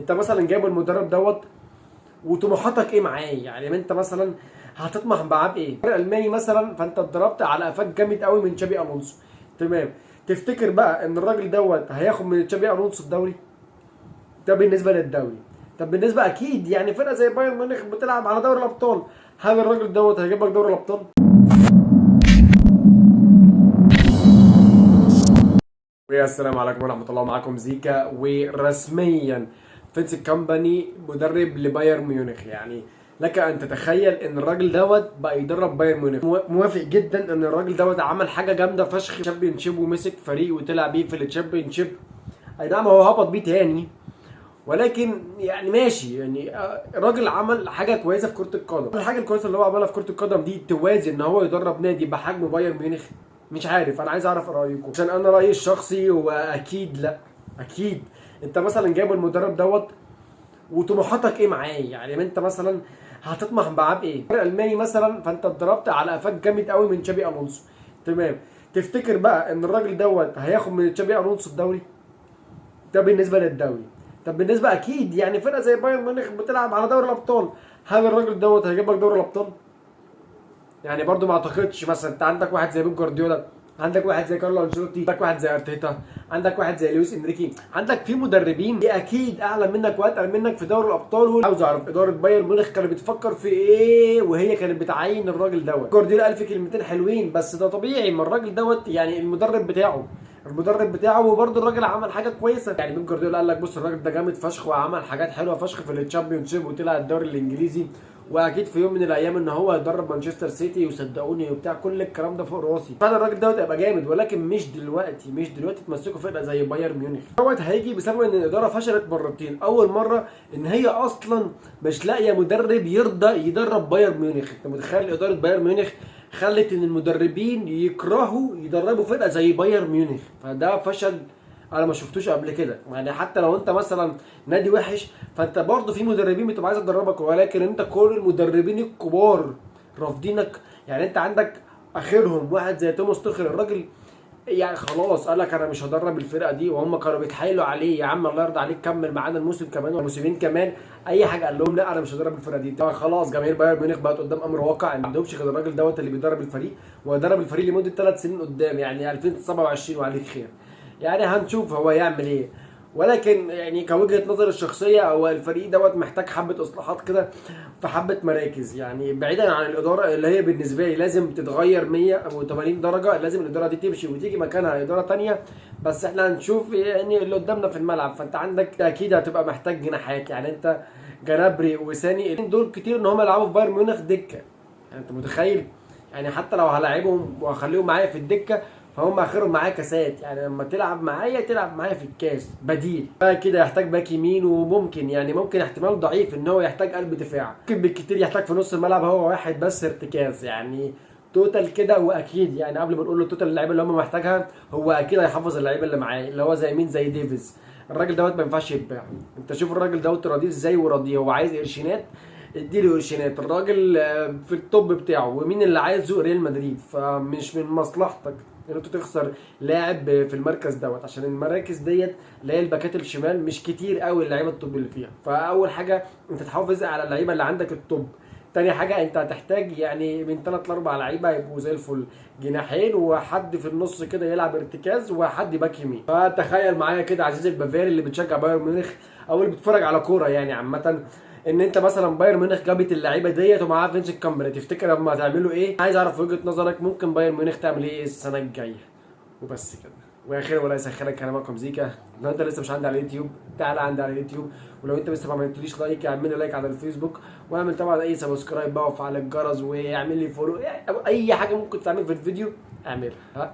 انت مثلا جايب المدرب دوت وطموحاتك ايه معاه؟ يعني انت مثلا هتطمح معاه بايه؟ الالماني مثلا، فانت اتضربت على قفاك جامد قوي من تشابي الونسو. تمام. تفتكر بقى ان الراجل دوت هياخد من تشابي الونسو الدوري؟ ده بالنسبه للدوري. طب بالنسبه اكيد يعني فرقه زي بايرن ميونخ بتلعب على دوري الابطال، هل الراجل دوت هيجيب لك دوري الابطال؟ السلام عليكم ورحمه الله، معاكم زيكا. ورسميا فينس كومباني مدرب لبايرن ميونخ. يعني لك ان تتخيل ان الراجل دوت بقى يدرب بايرن ميونخ. موافق جدا ان الراجل دوت عمل حاجه جامده فشخ تشامبيون شيب، ومسك فريق وطلع بيه في التشامبيون شيب. اي نعم هو هبط بيه تاني، ولكن يعني ماشي. يعني الراجل عمل حاجه كويسه في كره القدم. الحاجه الكويسه اللي هو عملها في كره القدم دي توازي ان هو يدرب نادي بحجم بايرن ميونخ. مش عارف، انا عايز اعرف رايكم، عشان انا رايي الشخصي واكيد لا. اكيد انت مثلا جايب المدرب دوت وطموحاتك ايه معاه؟ يعني انت مثلا هتطمح معاه بايه؟ الالماني مثلا، فانت اتضربت على قفاك جامد قوي من تشابي الونسو. تمام. تفتكر بقى ان الراجل دوت هياخد من تشابي الونسو الدوري؟ ده بالنسبه للدوري. طب بالنسبه اكيد يعني فرقه زي بايرن ميونخ بتلعب على دوري الابطال، هل الراجل دوت هيجيب لك دوري الابطال؟ يعني برضو ما اعتقدش. مثلا انت عندك واحد زي بيب جوارديولا، عندك واحد زي كارلو انشيلوتي، عندك واحد زي ارتيتا، عندك واحد زي لويس انريكي، عندك في مدربين دي اكيد اعلى منك واتقل منك في دوري الابطال. عاوز اعرف اداره بايرن ميونخ كانت بتفكر في ايه وهي كانت بتعين الراجل دوت. جوارديولا قال في كلمتين حلوين، بس ده طبيعي، ما الراجل دوت يعني المدرب بتاعه وبرده الراجل عمل حاجه كويسه. يعني بيب جوارديولا قال لك بص الراجل ده جامد فشخ وعمل حاجات حلوه فشخ في الشامبيون شيب وطلع الدوري الانجليزي، واكيد في يوم من الايام ان هو يدرب مانشستر سيتي وصدقوني وبتاع كل الكلام ده فوق راسي. فعلا الراجل دوت هيبقى جامد، ولكن مش دلوقتي تمسكوا فرقه زي بايرن ميونخ. دوت هيجي بسبب ان الاداره فشلت مرتين. اول مره ان هي اصلا مش لاقيه مدرب يرضى يدرب بايرن ميونخ. انت متخيل اداره بايرن ميونخ خلت ان المدربين يكرهوا يدربوا فرقه زي بايرن ميونخ؟ فده فشل انا ما شفتوش قبل كده. يعني حتى لو انت مثلا نادي وحش، فانت برضه في مدربين بتبقى عايزه تدربك، ولكن انت كل المدربين الكبار رافضينك. يعني انت عندك اخرهم واحد زي توماس توخيل، الراجل يعني خلاص قال لك انا مش هدرب الفرقه دي، وهم كانوا بيتحايلوا عليه يا عم الله يرضى عليك كمل معانا الموسم كمان وموسمين كمان، اي حاجه قال لهم لا انا مش هدرب الفرقه دي. خلاص جماهير بايرن ميونخ بقت قدام امر واقع ان ما عندهمش غير الراجل دوت اللي بيدرب الفريق، ويدرب الفريق لمده 3 سنين قدام، يعني 2027 وعليك خير. يعني هنشوف هو يعمل ايه. ولكن يعني كوجهه نظر الشخصيه هو الفريق دوت محتاج حبه اصلاحات كده في حبه مراكز. يعني بعيدا عن الاداره اللي هي بالنسبه لي لازم تتغير 180 درجه، لازم الاداره دي تمشي وتيجي مكانها اداره تانية. بس احنا هنشوف يعني اللي قدامنا في الملعب. فانت عندك اكيد هتبقى محتاج جناحات. يعني انت جنابري وساني دول كتير ان هم يلعبوا في بايرن ميونخ دكه. يعني انت متخيل؟ يعني حتى لو هلاعبهم وهخليهم معايا في الدكه فهم اخرهم معايا كاسات. يعني لما تلعب معايا تلعب معايا في الكاس بديل. بقى كده يحتاج باك يمين، وممكن يعني ممكن احتمال ضعيف ان هو يحتاج قلب دفاع. ممكن بالكتير يحتاج في نص الملعب هو واحد بس ارتكاز. يعني توتال كده. واكيد يعني قبل ما نقول له توتال اللعيبه اللي هم محتاجها، هو اكيد هيحفظ اللعيبه اللي معاه اللي هو زي مين؟ زي ديفيز. الراجل دوت ما ينفعش يتباع. انت شوف الراجل دوت راضيه ازاي، وراضيه هو عايز قرشينات اديله قرشينات. الراجل في التوب بتاعه، ومين اللي عايزه؟ ريال مدريد. فمش من مصلحتك ان انت تخسر لاعب في المركز دوت، عشان المراكز ديت اللي هي الباكات الشمال مش كتير قوي اللعيبه التوب اللي فيها. فاول حاجه انت تحافظ على اللعيبه اللي عندك التوب. تاني حاجه انت هتحتاج يعني من 3 ل 4 لعيبه يبقوا زي الفل، جناحين وحد في النص كده يلعب ارتكاز وحد باك يمين. فتخيل معايا كده عزيزي البافاري اللي بتشجع بايرن ميونخ او اللي بتتفرج على كوره يعني عامه، ان انت مثلا بايرن ميونخ جابت اللعيبه ديت ومعاها فينس كامباني، تفتكر لما هتعملوا ايه؟ عايز اعرف وجهه نظرك، ممكن بايرن ميونخ تعمل ايه السنه الجايه؟ وبس كده. واخيرا ولا خيرا، كان معاكم زيكا. لو انت لسه مش عندي على اليوتيوب تعالى عندي على اليوتيوب، ولو انت لسه ما عملتليش لايك اعمل لي لايك على الفيسبوك، واعمل طبعا اي سبسكرايب بقى وفعل الجرس واعمل لي فولو. اي حاجه ممكن تعمل في الفيديو اعملها. ها